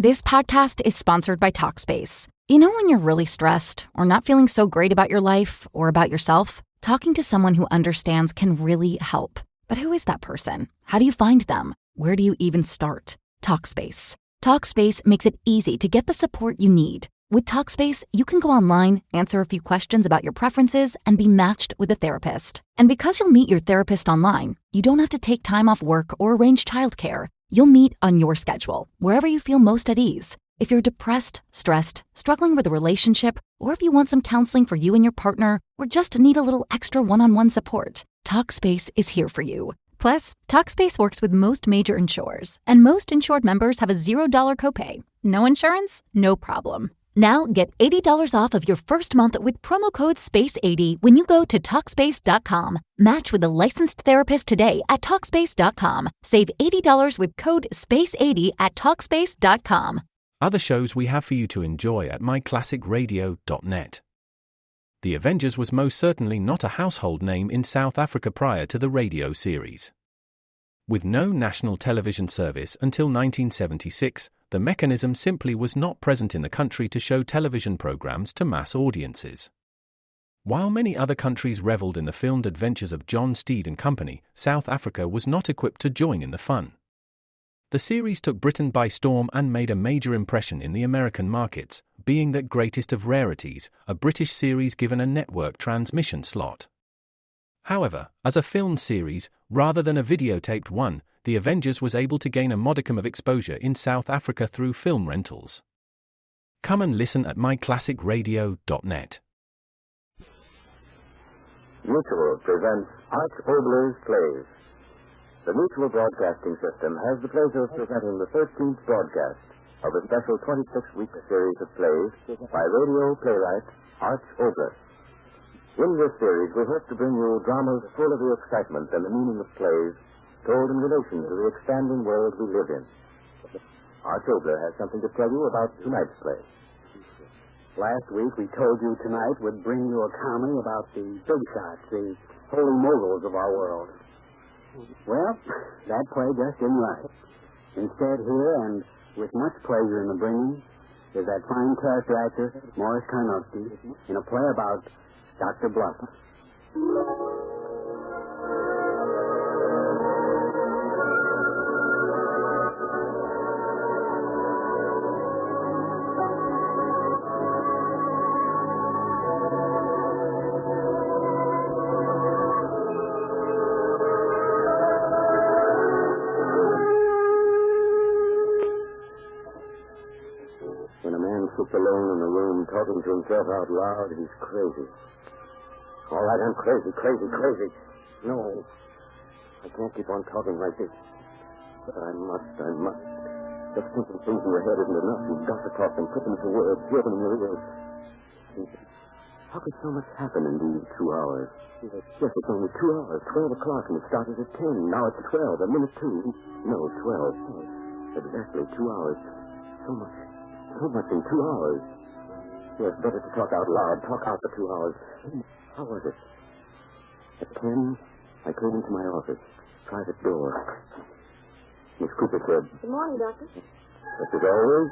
This podcast is sponsored by Talkspace. You know when you're really stressed or not feeling so great about your life or about yourself? Talking to someone who understands can really help. But who is that person? How do you find them? Where do you even start? Talkspace. Talkspace makes it easy to get the support you need. With Talkspace, you can go online, answer a few questions about your preferences, and be matched with a therapist. And because you'll meet your therapist online, you don't have to take time off work or arrange childcare. You'll meet on your schedule, wherever you feel most at ease. If you're depressed, stressed, struggling with a relationship, or if you want some counseling for you and your partner, or just need a little extra one-on-one support, Talkspace is here for you. Plus, Talkspace works with most major insurers, and most insured members have a $0 copay. No insurance? No problem. Now get $80 off of your first month with promo code SPACE80 when you go to Talkspace.com. Match with a licensed therapist today at Talkspace.com. Save $80 with code SPACE80 at Talkspace.com. Other shows we have for you to enjoy at myclassicradio.net. The Avengers was most certainly not a household name in South Africa prior to the radio series. With no national television service until 1976, the mechanism simply was not present in the country to show television programs to mass audiences. While many other countries reveled in the filmed adventures of John Steed and company, South Africa was not equipped to join in the fun. The series took Britain by storm and made a major impression in the American markets, being that greatest of rarities, a British series given a network transmission slot. However, as a film series, rather than a videotaped one, The Avengers was able to gain a modicum of exposure in South Africa through film rentals. Come and listen at myclassicradio.net. Mutual presents Obolers plays. The Mutual Broadcasting System has the pleasure of presenting the 13th broadcast of a special 26-week series of plays by radio playwright Arch Obolers. In this series, we hope to bring you dramas full of the excitement and the meaning of plays told in relation to the expanding world we live in. Arch Obolers has something to tell you about tonight's play. Last week, we told you tonight would bring you a comedy about the big shots, the holy moguls of our world. Well, that play just didn't right. Instead, here, and with much pleasure in the bringing, is that fine character actor, Morris Carnoski, in a play about Dr. Bluff. When a man sits alone in a room talking to himself out loud, he's crazy. All right, I'm crazy. No, I can't keep on talking like this. But I must. Just thinking things in your head isn't enough. You've got to talk them, put them into words, hear them in your ears. How could so much happen in these 2 hours? Yes, it's only 2 hours. 12 o'clock, and it started at 10. Now it's 12, a minute too. No, 12. Exactly 2 hours. So much in 2 hours. Yes, better to talk out loud. Talk out for 2 hours. How was it? At 10, I came into my office. Private door. Miss Cooper said, Good morning, Doctor. Just as always?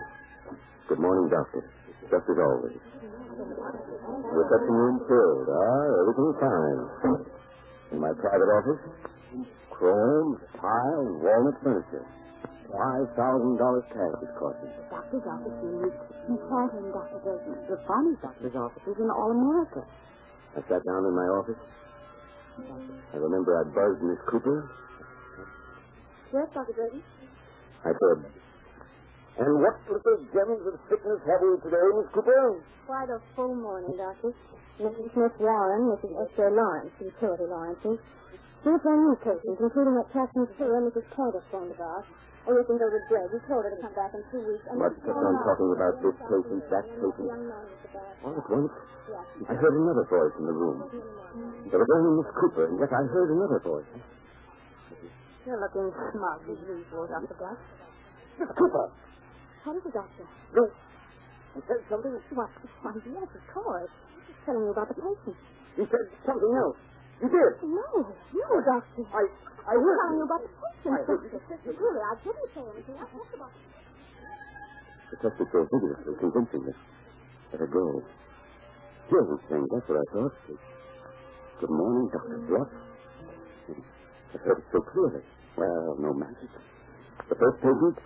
Good morning, Doctor. Just as always. Reception room filled. Everything fine. In my private office, chrome, tile, and walnut furniture. $5,000 cash is costing. Doctor's office is in Canton, Dr. The finest doctor's offices in all America. I sat down in my office. I remember I buzzed Miss Cooper. Yes, Dr. Burton? I said, And what little gems of sickness have we today, Miss Cooper? Quite a full morning, Doctor. Mrs. Smith Warren, Mrs. S.J. Lawrence, utility Lawrences. Two brand new cases, including that Catherine Sue and Mrs. Carter phoned about. Oh, you can go to Greg. We told her to come back in 2 weeks. And But I'm talking about this patient, that patient. All at once, I heard another voice in the room. There was only Miss Cooper, and yet I heard another voice. You're looking smug as usual, Dr. Bluff. Miss Cooper! What is it, Doctor? No. He said something. What? Why, yes, of course. He's telling you about the patient. He said something else. You did. No, Doctor. I heard telling you about the patient. I heard you. Really, I didn't say anything. I talked about protested so vigorously, convincingly. Let her go. Hear these things, that's what I thought. Good morning, Dr. Bluff. I heard it so clearly. Well, no matter. The first patient.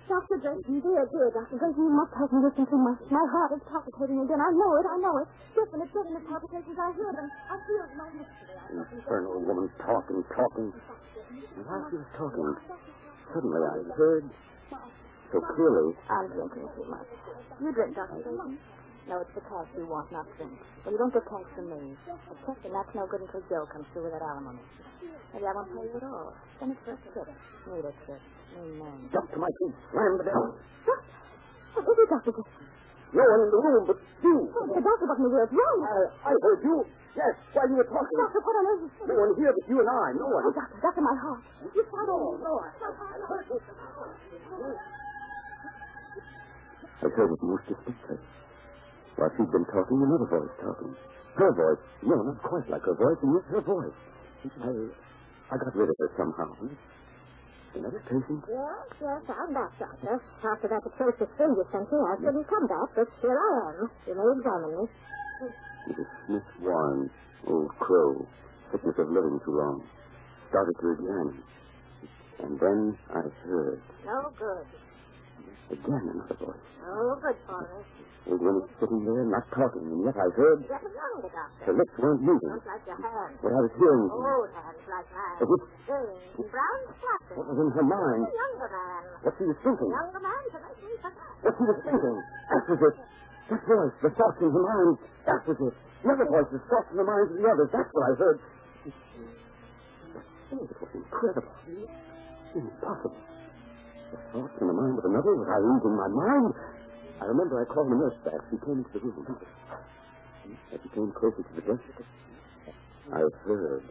Dr. Drayton, dear Dr. Drayton, you must help me listen to my heart is palpitating again. I know it. Different, it's getting the palpitations. I hear them. I feel no mystery. Infernal woman talking. And while she was talking, suddenly I heard so clearly. I'm drinking too much. You drink, Dr. Drayton? No, it's the cash you want, not drink. Well, you don't get cash from me. A check, and that's no good until Joe comes through with that alimony. Maybe I won't pay you at all. Send it for a trip. Need a trip. Amen. Jumped to my feet, slammed the door. What is it, Dr. Drayton? No one in the room but you. Oh, the doctor got me where it's wrong. I heard you. Yes, while you were talking. Doctor, what on earth is No one here but you and I. No one. Oh, Doctor, my heart. You tried all the door. I heard it most distinctly. While she'd been talking, another voice talking. Her voice. No, not quite like her voice, and yet her voice. I got rid of her somehow. Another patient? Yes, I'm back, Doctor. After that atrocious thing you sent me, I couldn't come back, but here I am. You may examine me. It is Smith Warren, old crow, sickness of living too long. Started to examine. And then I heard. No good. Again another voice. No good, Father. Old woman sitting there, not talking, and yet I heard. What was wrong with the doctor? Her lips weren't moving. Looks like your hands. What I was hearing. Old hands like mine. It was Strange, brown splashes. what was in her mind. A younger man. What she was thinking. Younger man to make me forget. What she was thinking. That was it. That voice, the thoughts in her mind. That was it. The other voice, the thoughts in the minds of the others. That's what I heard. Oh, it was incredible. Impossible. The thoughts in the mind of another. Was I losing my mind? I remember I called the nurse back. She came into the room. As she came closer to the desk, I heard.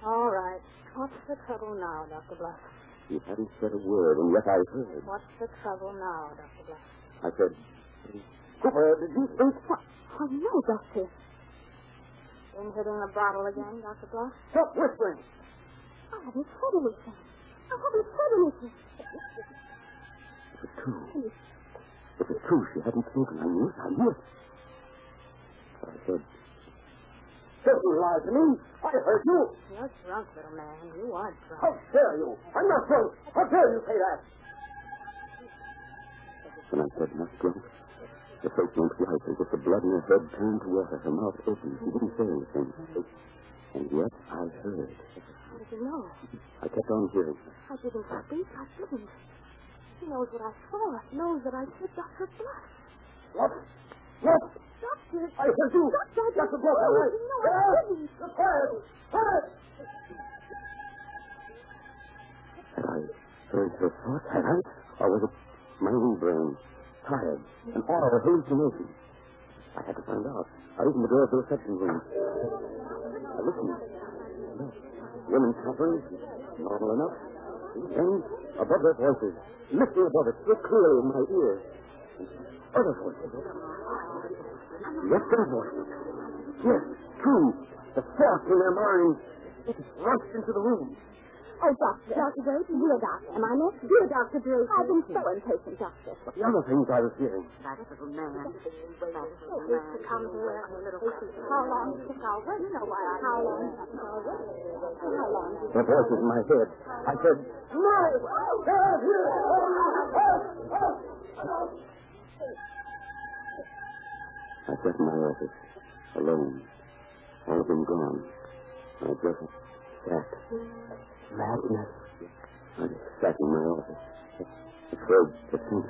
All right. What's the trouble now, Dr. Bluff? You hadn't said a word, and yet I heard. What's the trouble now, Dr. Bluff? I said, Cooper, did you think? What? Oh, no, Doctor. Been hitting the bottle again, Dr. Bluff? Stop whispering. I haven't said anything. It was true. It was true. She hadn't spoken. I knew it. So I said, don't you lie to me. I heard you. You're drunk, little man. You are drunk. How dare you? I'm not drunk. How dare you say that? When I said not drunk, the face went white as if the blood in her head turned to water. Her mouth open. She didn't say anything. And yet I heard. How did you know? I kept on hearing. I didn't speak. I didn't. He knows what I saw. He knows that I said Dr. Bluff. What? What? Doctor. I heard you. Dr. Bluff, all right. No, I didn't. Quiet. Had I heard her thoughts? Had I? Or was it my own brain? Tired. An aura of hallucination. I had to find out. I opened the door of the reception room. I listened. No. Women suffering. Normal enough. Then, above their voices, lifting above it, so clearly in my ear. Other voices. Yes, their voices. Yes, true. The thoughts in their minds. It rushed into the room. Oh, Dr. Drayton, dear Doctor. Am I next? Dear Dr. Drayton. I've been so impatient, Doctor. But the other things I was hearing. That little man. Come here, little patient. How long do you think I'll wait? You know why I... How long do you think I'll wait? How long? The voices in my head. I said, no! Get here! I sat in my office, alone. All of them gone. I just sat. Madness. I just sat in my office, afraid to think.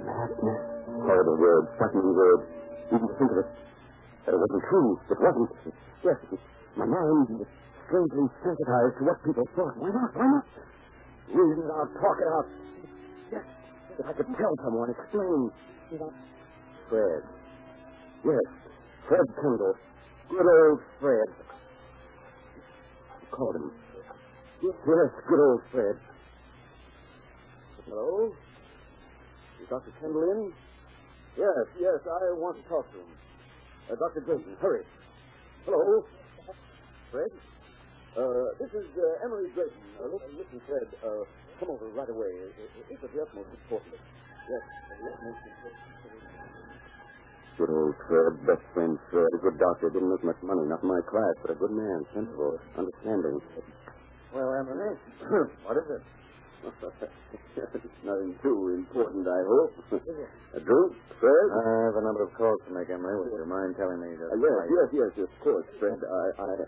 Madness. Horrible word, frightening word. Even to think of it. It wasn't true. It wasn't. Yes, my mind was strangely sensitized to what people thought. Why not? Reason it out, talk it out. Yes, if I could tell someone, explain. Fred. Yes, Fred Kendall. Good old Fred. I called him. Yes, good old Fred. Hello? Is Dr. Kendall in? Yes, I want to talk to him. Dr. Drayton, hurry. Hello? Fred? This is Emily Drayton. Listen, Fred, come over right away. It's of the utmost importance. Good old Fred, best friend Fred, a good doctor, didn't make much money, not my class, but a good man, sensible, understanding. Well, Emily, what is it? Nothing too important, I hope. A drink, Fred? I have a number of calls to make, Emily. Would you mind telling me that? Yes, of course, Fred. I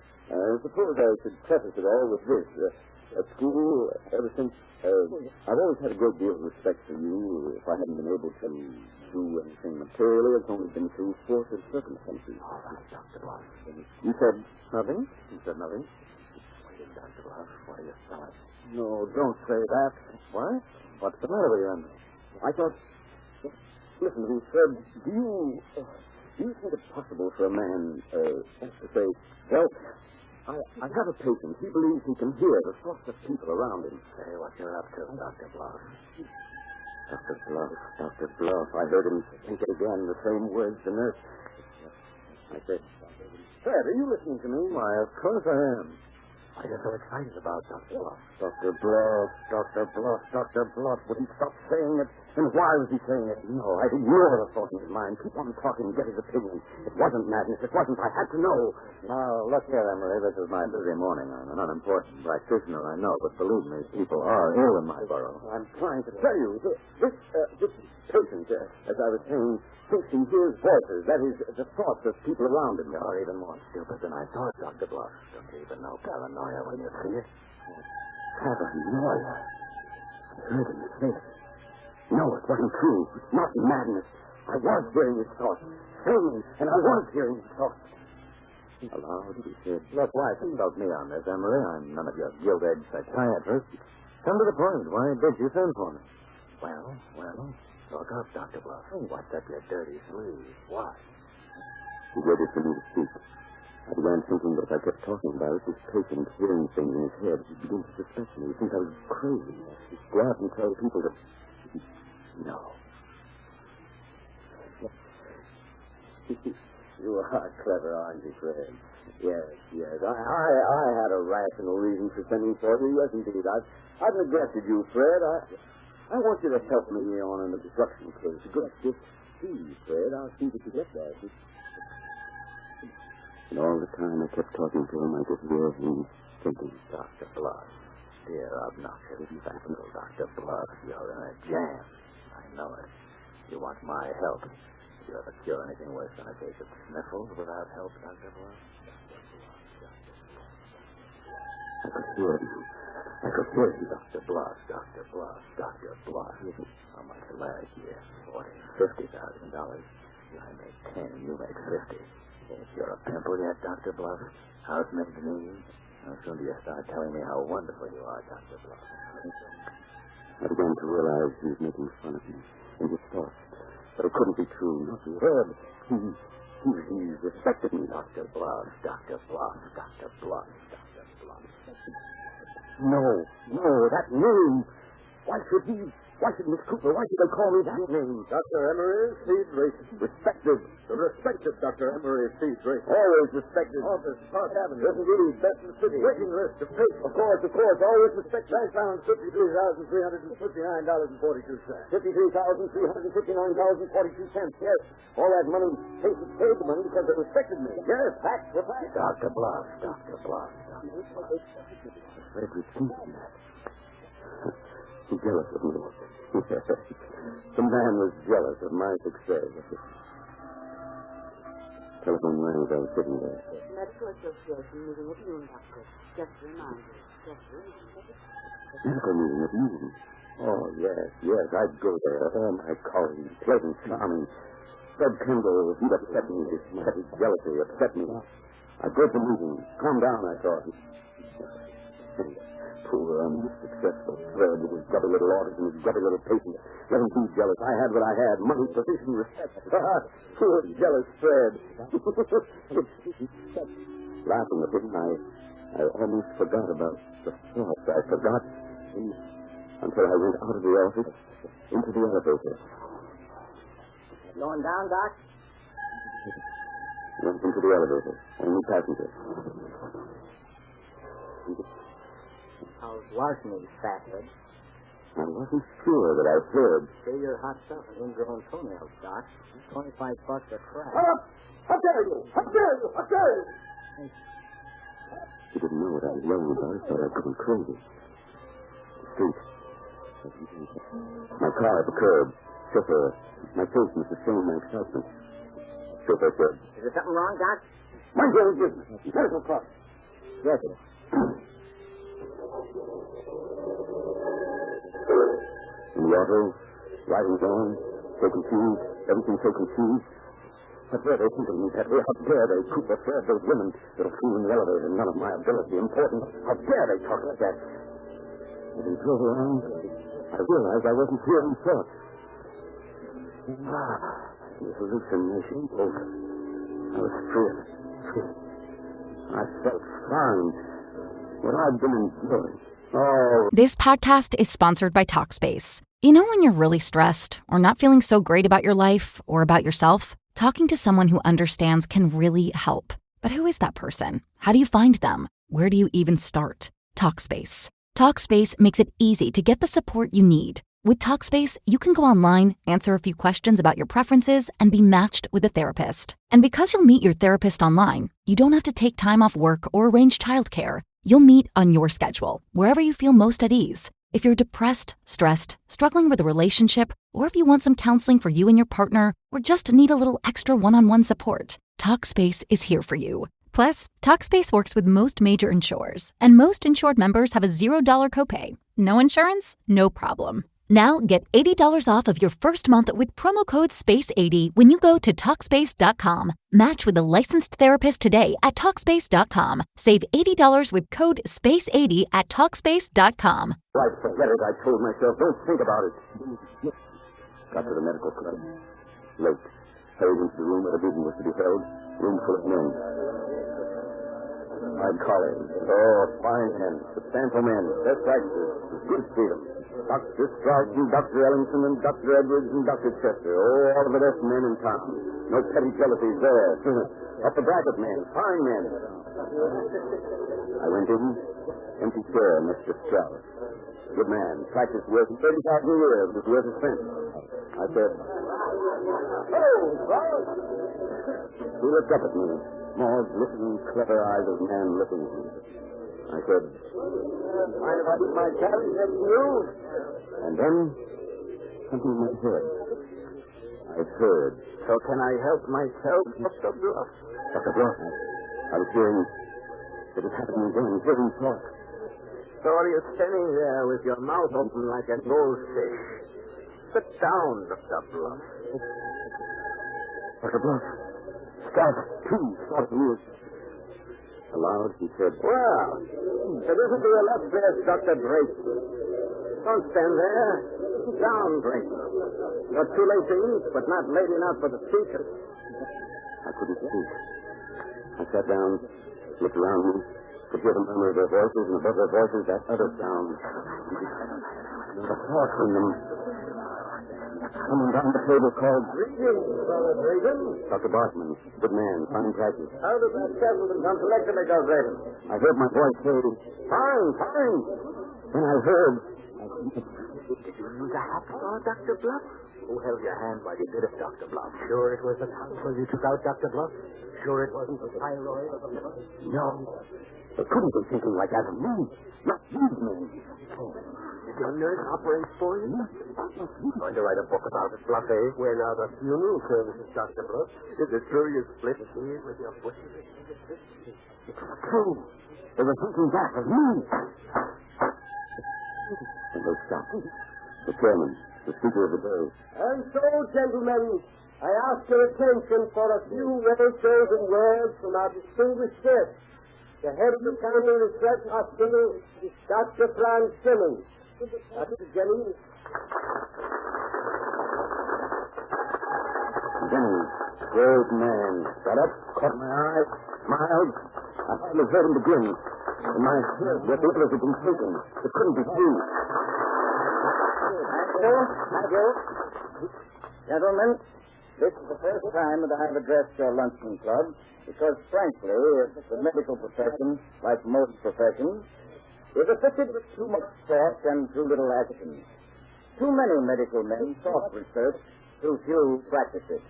suppose I should preface it all with this. At school, ever since, I've always had a great deal of respect for you. If I hadn't been able to do anything materially, it's only been through force of circumstances. All right, Dr. Bluff. You said nothing? You said nothing? Wait, Dr. Bluff. What are you saying? No, don't say that. What? What's the matter with you, Emily? I thought... Listen to me, Fred. Do you think it's possible for a man, to say, well, I have a patient. He believes he can hear the thoughts of people around him. Say what you're up to, Dr. Bluff. Dr. Bluff. I heard him think it again, the same words the nurse. I said, Fred, are you listening to me? Why, of course I am. What are you so excited about, Dr. Bluff? Dr. Bluff. Would he stop saying it? And why was he saying it? No, I ignored the thought in his mind. Keep on talking, get his opinion. It wasn't madness. It wasn't. I had to know. Now, look here, Emily. This is my busy morning. I'm an unimportant practitioner, I know, but believe me, people are ill in my borough. I'm trying to tell you. This patient, as I was saying, thinks he hears voices. That is, the thoughts of people around him. You're even more stupid than I thought, Dr. Bluff. Don't you even know paranoia when you see it? Paranoia? I heard him say it. No, it wasn't true. Not madness. I was hearing his thoughts. Sane, and I was hearing his thoughts. Aloud, he said, look, why consult me on this, Emily? I'm none of your gilt-edged psychiatrist. Come to the point. Why did you send for me? Well, talk up, Dr. Bluff. What's up your dirty sleeve? Why? He waited for me to speak. I began thinking that if I kept talking about it, this patient hearing things in his head, he'd begin to suspect me. He'd think I was crazy. He'd go out and tell people that... No. You are clever, aren't you, Fred? Yes. I had a rational reason for sending for you. Yes, indeed. I've neglected you, Fred. I want you to help me on an obstruction case. Good. Just see, Fred. I'll see that you get that. And all the time I kept talking to him, I could hear him thinking. Dr. Bluff, dear obnoxious facile Dr. Bluff, you're in a jam. I know it. You want my help. You ever cure anything worse than a case of sniffles without help, Dr. Bluff? I could hear him. Dr. Bluff. How much last year? $50,000. I make 10, you make 50. You're a pimple yet, Dr. Bluff? Housemaid me? How soon do you start telling me how wonderful you are, Dr. Bluff? I began to realize he was making fun of me in his thoughts. But it couldn't be true. Not a word. He respected me. Dr. Bluff. No, that name. Why should Miss Cooper, why should they call me that name? Dr. Emery, Seed Racing. Respected. Respected, Dr. Emery, Seed Racing. Always respected. Office, Park Avenue. Yes, indeed. Best in the city. Waiting list of patients. Of course. Always respected. Bank balance $53,359.42. $53,359.42. Yes. All that money, patients paid the money because they respected me. Yes, facts were facts. Dr. Bluff. Frederick thinking that. He's jealous of me. The man was jealous of my success. Telephone rang as I was sitting there. Medical Association meeting at noon, Doctor. Just a reminder. Medical meeting at noon? Oh, yes, I'd go there. Oh, my colleague, pleasant, charming. Fred Kendall, he'd upset me. His jealousy upset me. I'd go to the meeting. Calm down, I thought. Poor, unsuccessful Fred with his gubby little orders and his gubby little patients. Let him be jealous. I had what I had. Money, position, respect. Poor, jealous Fred. Laughing at him, I almost forgot about the thoughts. I forgot until I went out of the office into the elevator. Going down, Doc? Went into the elevator. Only passenger. How's Larceny's fathead? I wasn't sure that I heard. Say your hot stuff and ingrown toenails, Doc. $25 a crack. Up! How dare you! How dare you! How dare you! He didn't know what I was worrying about. He thought I was going crazy. The street. My car at the curb. Chauffeur. My face was the same, my excitement. Chauffeur said, Is there something wrong, Doc? mind your own business. Medical cost. Yes, sir. In the auto, riding down, so confused, everything so confused. How dare they think of me that way? How dare they keep afraid those women that'll fool in the elevator? None of my ability important. How dare they talk like that? As we drove around, I realized I wasn't hearing thoughts. The hallucination over. I was free. I felt fine. What I'd been enjoying. Oh. This podcast is sponsored by Talkspace. You know when you're really stressed or not feeling so great about your life or about yourself? Talking to someone who understands can really help. But who is that person? How do you find them? Where do you even start? Talkspace. Talkspace makes it easy to get the support you need. With Talkspace, you can go online, answer a few questions about your preferences, and be matched with a therapist. And because you'll meet your therapist online, you don't have to take time off work or arrange childcare. You'll meet on your schedule, wherever you feel most at ease. If you're depressed, stressed, struggling with a relationship, or if you want some counseling for you and your partner, or just need a little extra one-on-one support, Talkspace is here for you. Plus, Talkspace works with most major insurers, and most insured members have a $0 copay. No insurance? No problem. Now get $80 off of your first month with promo code SPACE80 when you go to Talkspace.com. Match with a licensed therapist today at Talkspace.com. Save $80 with code SPACE80 at Talkspace.com. Right, forget it, I told myself. Don't think about it. Got to the medical club. Late. Hurried into the room where the meeting was to be held. Room full of men. I'd call in. Oh, fine men. Substantial men. Best practices. Good freedom. Dr. Stroughton, Dr. Ellingson, and Dr. Edwards, and Dr. Chester. Oh, all of the best men in town. No petty jealousies there. Upper bracket men. Fine men. I went in. Empty chair, Mr. Strauss. Good man. Practiced work 30,000 years. Was worth his cent. I said, "Oh, Strauss." He looked up at me. Small, glistening, clever eyes of man looking at me. I said, "Mind if I put my challenge next to you?" And then, something in my head. I heard. So can I help myself, Dr. Bluff? Dr. Bluff. I was hearing. It was happening again. Hearing talk. So are you standing there with your mouth open like a goldfish? Sit down, Dr. Bluff. Dr. Bluff. Start, please, start me. Aloud, he said, Well, it isn't to your left, there's Dr. Drayton. Don't stand there. Sit down, Drayton. You're too late to eat, but not late enough for the speakers. I couldn't speak. I sat down, looked around me, could hear the murmur of their voices, and above their voices, that other sound. The thought in them. Someone down the table called, Greetings, Brother Drayton. Dr. Bartman, good man, fine practice. How did that gentleman come to lecture me, Dr. Drayton? I heard my voice say, Fine, fine. then I heard. Did you lose a hacksaw, Dr. Bluff? Who held your hand while you did it, Dr. Bluff? Sure it was the counsel you took out, Dr. Bluff? Sure it wasn't the thyroid of the blood? No, they couldn't be thinking like that of me. Not these men. Did your nurse operate for you? I'm going to write a book about it, Bluff, eh? When are the funeral services, Dr. Bluff? Is it true you split hairs with your butcher? It's true. They were thinking that of me. And they stopped. The chairman, the speaker of the day. And so, gentlemen, I ask your attention for a few well-chosen words from our distinguished guest, the head of the County Research Hospital, Dr. Frank Simmons. Dr. Jennings. Jennings, great man, got up, caught my eye, smiled. I finally heard him begin. In my head, what the others had been taken. It couldn't be true. Thank you. Gentlemen, this is the first time that I have addressed your luncheon club because, frankly, the medical profession, like most professions, is afflicted with too much talk and too little action. Too many medical men sought research, too few practiced it.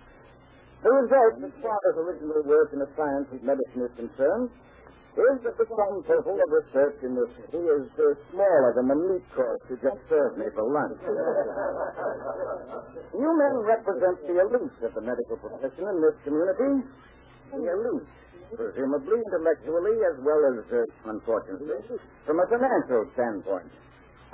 The result, as far as original work in the science of medicine is concerned, is that the sum total of research in this city is smaller than the meat course you just served me for lunch. You men represent the elite of the medical profession in this community. The elite, presumably intellectually as well as, unfortunately, from a financial standpoint.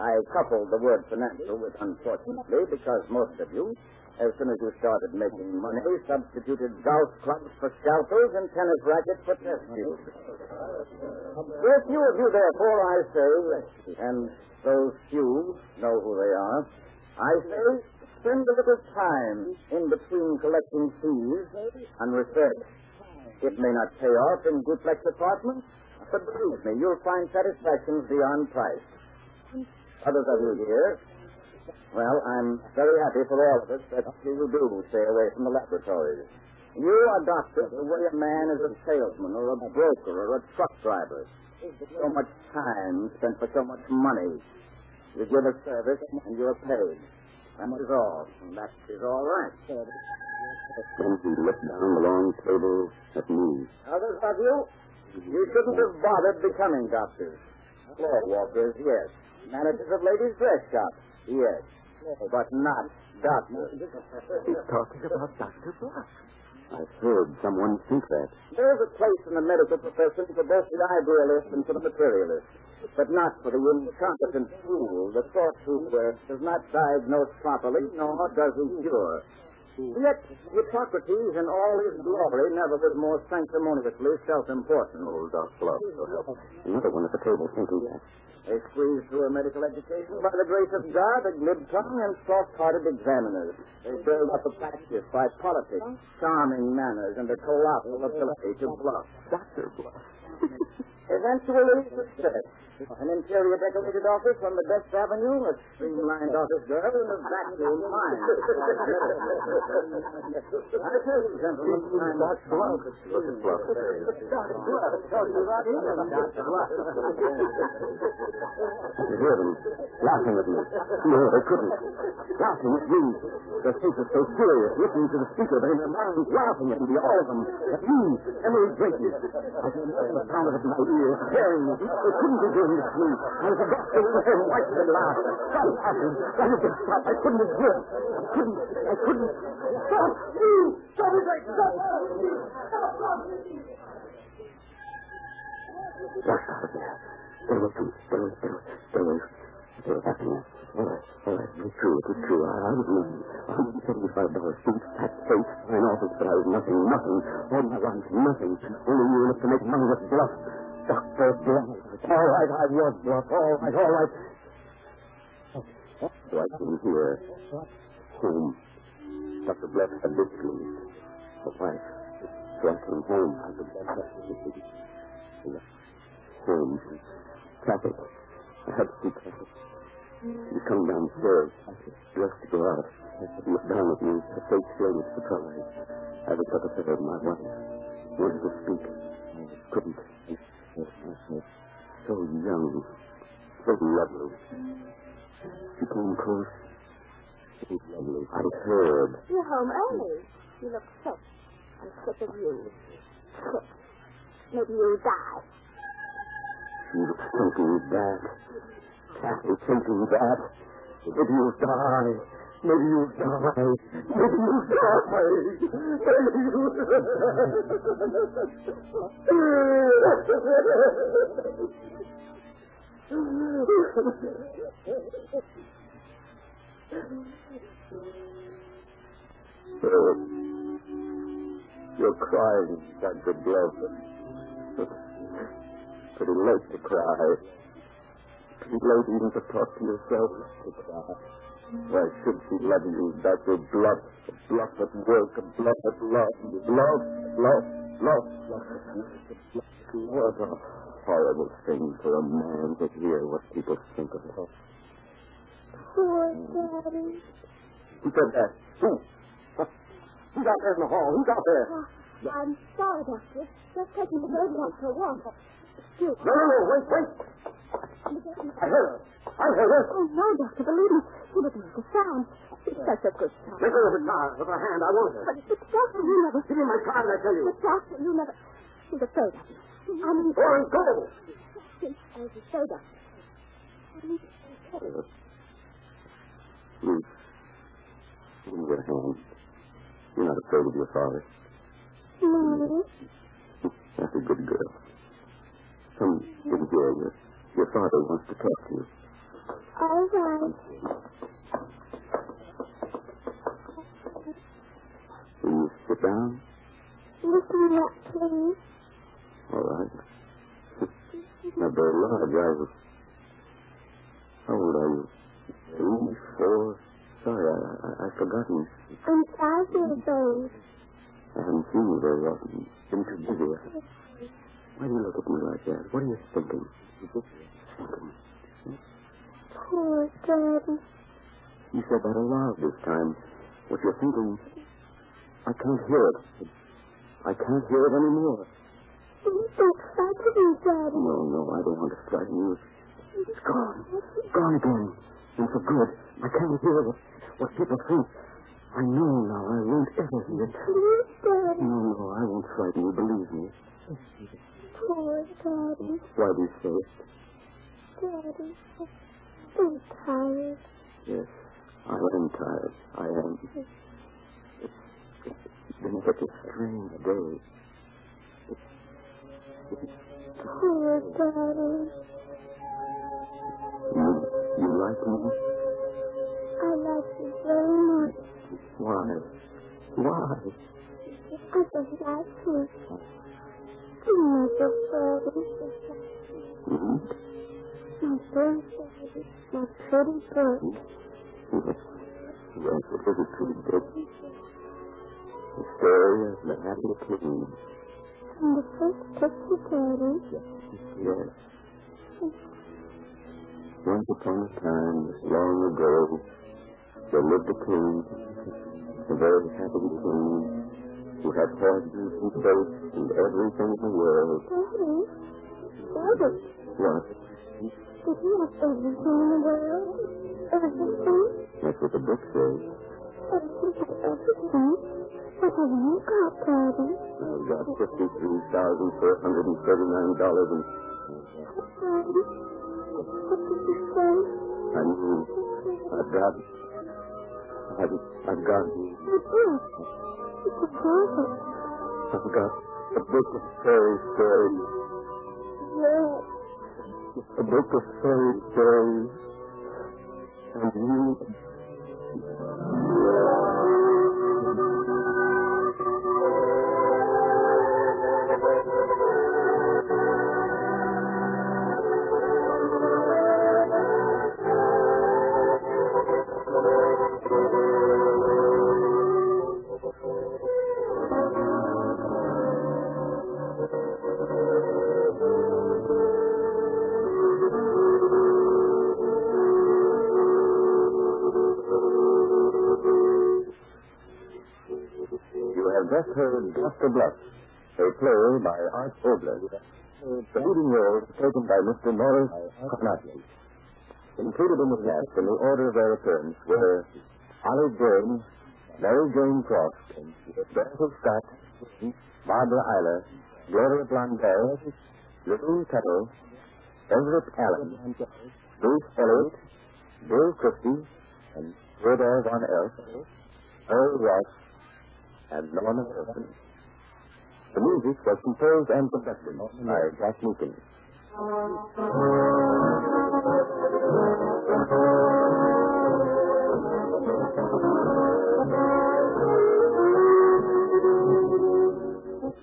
I coupled the word financial with unfortunately because most of you, as soon as you started making money, substituted golf clubs for scalpels and tennis rackets for test tubes. There are few of you, therefore, I say, and those few know who they are, I say, spend a little time in between collecting fees and research. It may not pay off in duplex apartments, but believe me, you'll find satisfactions beyond price. Others of you here, well, I'm very happy for all of us that you do stay away from the laboratories. You are doctors the way a man is a salesman or a broker or a truck driver. So much time spent for so much money. You give a service and you're paid. That is all. And that is all right. Then he looked down the long table at me. Others of you, you shouldn't have bothered becoming doctors. Floor walkers, yes. Managers of ladies' dress shops, yes. But not doctors. He's talking about Dr. Bluff. I've heard someone think that. There's a place in the medical profession for both the idealist and for the materialist, but not for the incompetent fool, the sort who does not diagnose properly, nor does he cure. Yet, Hippocrates in all his glory never was more sanctimoniously self-important. Old Doc Bluff. Another one at the table thinking that. They squeeze through a medical education by the grace of God, a glib-tongue and soft-hearted examiners. They build up a practice by politics, charming manners, and a colossal ability to bluff. Dr. Bluff. Eventually, success. An interior decorated office on the best avenue, a streamlined office girl, and a vacuum mine. I tell you, gentlemen, I'm Dr. Bluff. Look at Bluff. Dr. Bluff. Talking about him, Dr. Bluff. You hear them laughing at me. No, they couldn't. Laughing at me. Their faces so serious, listening to the speaker, but in their minds laughing at me, all of them. At me, Emily Drayton. I can hear the sound of it in my ears, scaring me. They couldn't be doing this to me. I was about to look and white and laugh. Stop laughing. I had to stop. I couldn't endure it. I couldn't. Stop! Stop it! Stop! Rush out of there. Stay away from me. Stay away. They were happening. All right. It was true. I was losing $175 suit, fat face, fine office, but I was nothing. All my life, nothing. Only you enough to make money with Bluff. Dr. Bluff. All right, I was Bluff. All right. So I came here. Home. Dr. Bluff had displeased. The wife. So I came home. Dr. Bluff had displeased. Home. Traffic. I had to see traffic. You come downstairs, dressed to go out. She looked down at me, her face filled with surprise. I looked up at her, my wife. Wanted to speak. Couldn't. So young. So lovely. She came close. So lovely. I heard. You're home early. You look sick. I'm sick of you. Sick. Maybe you'll die. She was thinking that. Kathy thinking that. Maybe you'll die. Maybe you'll die. Maybe you'll die. You're crying, Dr. Bluff. Pretty late to cry. Pretty late even to talk to yourself to cry. Why should she love you, Dr. Bluff? A bluff at work, a bluff at love. Bluff. What a horrible thing for a man to hear what people think of him. Poor Daddy. Who said that? Who? Who's out there in the hall? Who's out there? I'm sorry, Doctor. Just taking the baby out for a walk. Excuse me. No, wait. I heard her. Oh, no, Doctor. Believe me. He didn't make a sound. It's such a good song. Let go of the car, of her hand. I want her. But Doctor, you never... Give me my card, I tell you. But Doctor, you never... He's afraid of you. I mean... Go on, go. He's afraid of you. Ruth, give me your hand. You're not afraid of your father. No. That's a good girl. Come in here. Your father wants to talk to you. All right. Will you sit down? Listen up, please. All right. Not very large. How old are you? 3, 4? Sorry, I've forgotten. I'm 5 years old. I haven't seen you very often. Been too busy. Why do you look at me like that? What are you thinking? Poor Daddy. You said that aloud this time. What you're thinking, I can't hear it. I can't hear it anymore. Don't frighten me, Daddy. No, I don't want to frighten you. It's gone. Gone again. And for good. I can't hear what people think. I know now. I won't ever hear it. Please, Daddy. No, I won't frighten you. Believe me. Poor Daddy. Why do you say it? Daddy, I'm tired. Yes, I am tired. I am. It's been such a strange day. Poor Daddy. You like me? I like you very much. Why? I just like you. You know, Daddy. My birthday, my pretty bird. Yes, it was a pretty day. The story of the happy king. And the first picture, Daddy. Yes. Once upon a time, long ago, there lived a king, a very happy king, who had horses and boats and everything in the world. Daddy. What? Did he have everything in the world? Everything? That's what the book says. But he had everything. What have you got, Daddy? I've got $53,439 and... Daddy, what did you say? I mean, I've got... A book. It's a closet. I've got a book of fairy stories. Yes. A book of fairy stories. And you... just heard Bluff, a play by Obolers. The leading role was taken by Mr. Morris Carnacki. Included in the cast in the order of their appearance were Olive James, Mary Jane Croft, Bertha Scott, Barbara Eiler, Gloria Blondell, Lorraine Tuttle, Everett Allen, Bruce Elliott, Bill Christie, and Theodore Von Elf, Earl Ross, and Norman Wilson. The music was composed and conducted by Jack Meakin.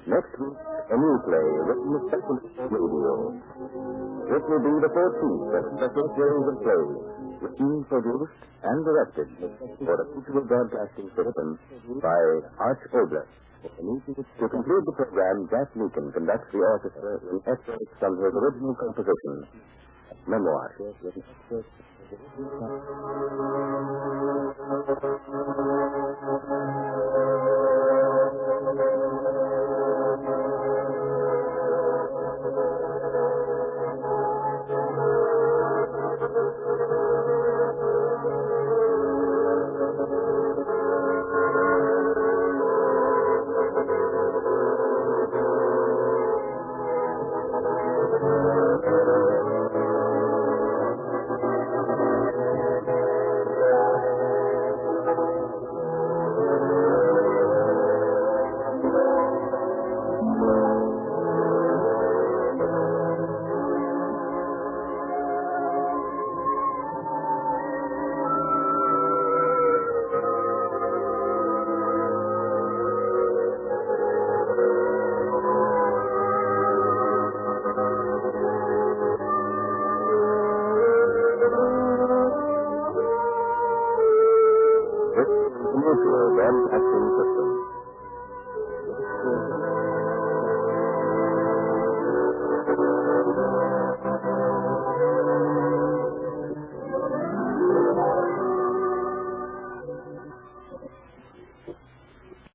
Next week, a new play written especially for radio. This will be the 14th of a special series of plays, written, produced, and directed for the Mutual Broadcasting System by Arch Obolers. To conclude the program, Jack Meakin conducts the orchestra in excerpts from his original composition, Memoir. system.